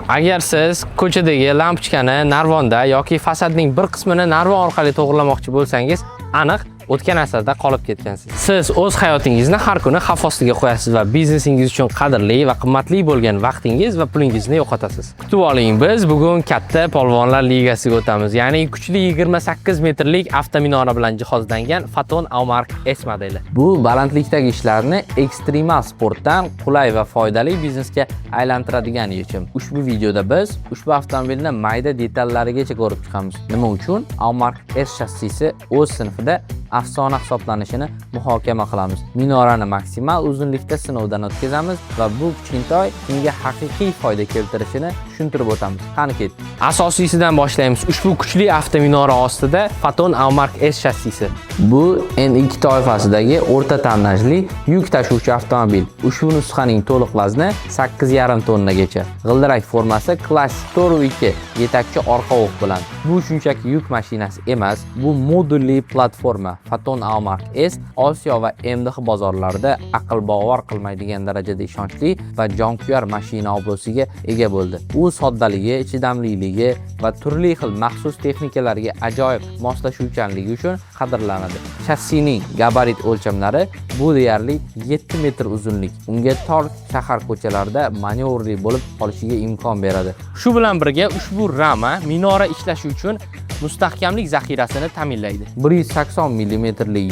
Agar siz ko'chadagi lampochkani narvonda yoki fasadning bir qismini narvon orqali to'g'irlamoqchi bo'lsangiz, aniq o'tgan asrda qolib ketgansiz. Siz o'z hayotingizni har kuni xavf ostiga qo'yasiz va biznesingiz uchun qadrli va qimmatli bo'lgan vaqtingiz va pulingizni yo'qotasiz. Kutib oling, biz bugun katta polvonlar ligasiga o'tamiz. Ya'ni kuchli 28 metrlik avtominora bilan jihozlangan Phaeton Aumark S modeli. Bu balandlikdagi ishlarni ekstremal sportdan qulay va foydali biznesga aylantiradigan yechim. Ushbu videoda biz ushbu avtomobilni mayda detallarigacha ko'rib chiqamiz. Nima uchun Aumark S shassisi o'z sinfida afsona hisoblanishini muhokama qilamiz. Minorani maksimal uzunlikda sinovdan o'tkazamiz va bu kichkintoy unga haqiqiy foyda keltirishini tushuntirib o'tamiz. Qani ket. Asosiysidan boshlaymiz. Ushbu kuchli avtominora ostida Phaeton Aumark S shassisi. Bu N2 toifasidagi o'rta tonnajli yuk tashuvchi avtomobil. Ushbu nusxaning to'liq vazni 8,5 tonnagacha. G'ildirak formasi klassik Toro 2 yetakchi orqa o'q bilan. Bu shunchaki yuk mashinasi emas, bu modulli platforma. Phaeton Aumark S Osiyo va MDH bozorlarida aql bovar qilmaydigan darajada ishonchli va jonkuyar mashina obro'siga ega bo'ldi. U soddaligi, chidamliligi va turli xil maxsus texnikalarga ajoyib moslashuvchanligi uchun qadrlanadi. Shassining gabarit o'lchamlari bu deyarli 7 metr uzunlik. Unga tor shahar ko'chalarida manyovrli bo'lib qolishiga imkon beradi. Shu bilan birga ushbu rama minora ishlashi uchun mustahkamlik zaxirasini ta'minlaydi. 180 mm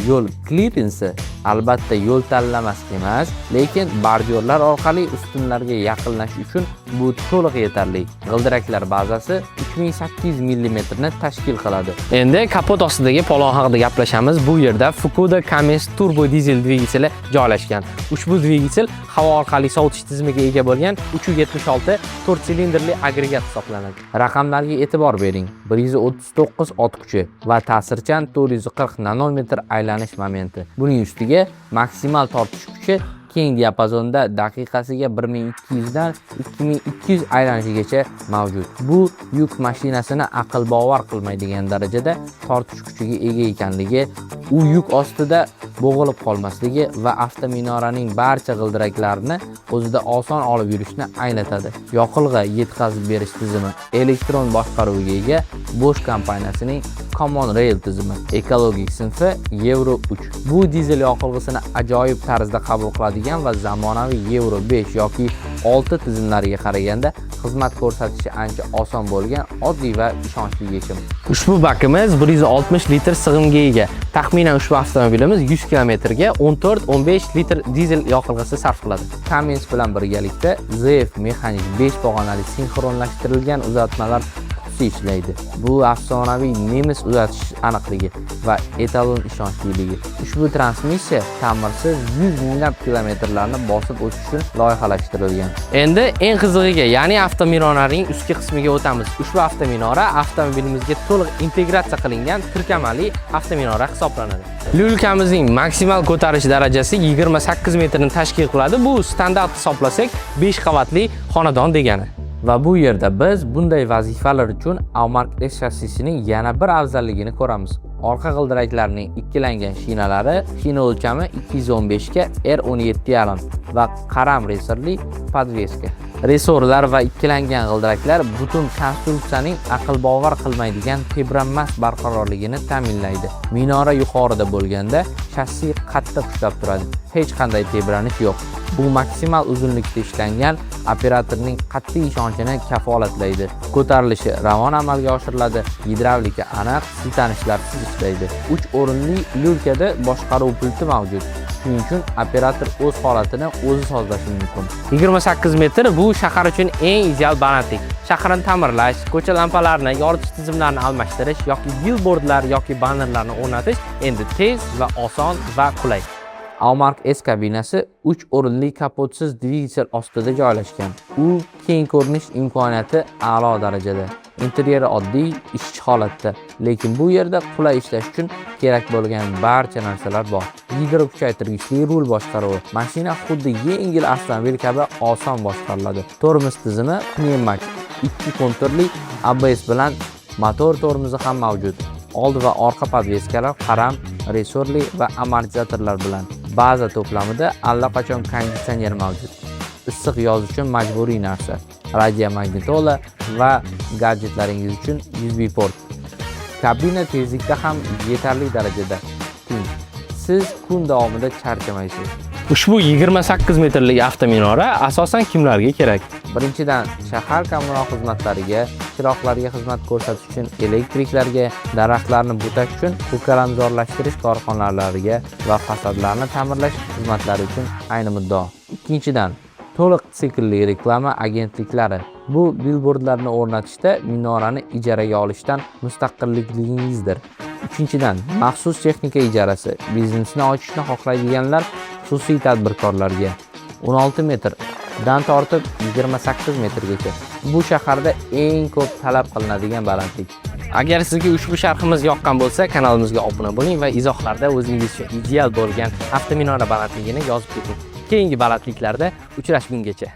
yo'l klirensi albatta yo'l tanlamas emas, lekin bordyorlar orqali ustunlarga yaqinlash uchun bu to'liq yetarli. G'ildiraklar bazasi 3800 mm ni tashkil qiladi. Endi kapot ostidagi polvon haqida gaplashamiz. Bu yerda Fukuda Cummins turbo dizel dvigateli joylashgan. Ushbu dvigatel havo orqali sovutish tizimiga ega bo'lgan 376 4 silindrli agregat hisoblanadi. Raqamlarga e'tibor bering. 139 ot kuchi va ta'sirchan 440 nanometr aylanish momenti. Buning ustiga maksimal tortish kuchi keng diapazonda daqiqasiga 1200 dan 2200 aylanishigacha mavjud. Bu yuk mashinasini aql bovar qilmaydigan darajada tortish kuchiga ega ekanligi, u yuk ostida bo'g'ilib qolmasligi va avtominoraning barcha g'ildiraklarini o'zida oson olib yurishni anglatadi. Yoqilg'i yetkazib berish tizimi elektron boshqaruvga ega Bosch kompaniyasining Common Rail tizimi, ekologik sinfi Euro 3. Bu dizel yoqilg'isini ajoyib tarzda qabul qiladigan va zamonaviy Euro 5 yoki 6 tizimlariga qaraganda xizmat ko'rsatishi ancha oson bo'lgan oddiy va ishonchli yechim. Ushbu bakimiz 160 litr sig'imga ega. Taxminan ushbu avtomobilimiz 100 km ga 14-15 litr dizel yoqilg'isi sarf qiladi. Cummins bilan birgalikda ZF mexanik 5 pog'onali sinxronlashtirilgan uzatmalar ishlaydi. Bu afsonaviy nemis uzatish aniqligi va etalon ishonchliligi. Ushbu transmissiya ta'mirsiz 100 minglab kilometrlarni bosib o'tish uchun loyihalashtirilgan. Endi eng qizig'iga, ya'ni avtominoraning ustki qismiga o'tamiz. Ushbu avtominora avtomobilimizga to'liq integratsiya qilingan tirkamali avtominora hisoblanadi. Lyulkamizning maksimal ko'tarish darajasi 28 metrni tashkil qiladi. Bu standart hisoblasak 5 qavatli xonadon degani. Va bu yerda biz bunday vazifalar uchun Aumark S shassisining yana bir afzalligini ko'ramiz. Orqa g'ildiraklarining ikkilangan shinalari, shina o'lchami 215 ga R17,5 va qaram resorli podveska. Resorlar va ikkilangan g'ildiraklar butun konstruksiyaning aql bovar qilmaydigan tebranmas barqarorligini ta'minlaydi. Minora yuqorida bo'lganda shassi qattiq ushlab turadi. Hech qanday tebranish yo'q. Bu maksimal uzunlikda ishlangan operatorning qat'iy ishonchini kafolatlaydi. Ko'tarilishi ravon amalga oshiriladi, gidravlika aniq, siltanishlarsiz ishlaydi. 3 o'rinli lyulkada boshqaruv pulti mavjud. Shuning uchun operator o'z holatini o'zi sozlashi mumkin. 28 metr bu shahar uchun eng ideal balandlik. Shaharni ta'mirlash, ko'cha lampalarini, yoritish tizimlarini almashtirish yoki billboardlar yoki bannerlarni o'rnatish endi tez va oson va qulay. Aumark S kabinasi 3 o'rinli kapotsiz dvigatel ostida joylashgan. U keng ko'rinish imkoniyati a'lo darajada. Interyeri oddiy, ishchi holatda, lekin bu yerda qulay ishlash uchun kerak bo'lgan barcha narsalar bor. Gidro kuchaytirgichli rul boshqaruvi. Mashina xuddi yengil avtomobil kabi oson boshqariladi. Tormoz tizimi pnevmatik, 2 konturli ABS bilan motor tormozi ham mavjud. Old va orqa podveskalar qaram, resorli va amortizatorlar bilan. Baza to'plamida allaqachon konditsioner mavjud. Issiq yoz uchun majburiy narsa. radiomagnitola va gadjetlaringiz uchun USB port. Kabina tezlikda ham yetarli darajada teng. Siz kun davomida charchamaysiz. Ushbu 28 metrlik avtominora asosan kimlarga kerak? Birinchidan, shahar kommunal xizmatlariga, chiroqlarga xizmat ko'rsatish uchun, elektriklarga, daraxtlarni butash uchun, ko'kalamzorlashtirish korxonalariga va fasadlarni ta'mirlash xizmatlari uchun ayni muddao. Ikkinchidan, to'liq siklli reklama agentliklari. Bu billbordlarni o'rnatishda minorani ijaraga olishdan mustaqilligingizdir. Uchinchidan, maxsus texnika ijarasi. Biznesni ochishni xohlaydiganlar xususiy tadbirkorlarga 16 metrdan tortib 28 metrgacha. Bu shaharda eng ko'p talab qilinadigan balandlik. Agar sizga ushbu sharhimiz yoqqan bo'lsa, kanalimizga obuna bo'ling va izohlarda o'zingiz uchun ideal bo'lgan avtominora balandligini yozib keting. Keyingi balandliklarda uchrashgungacha.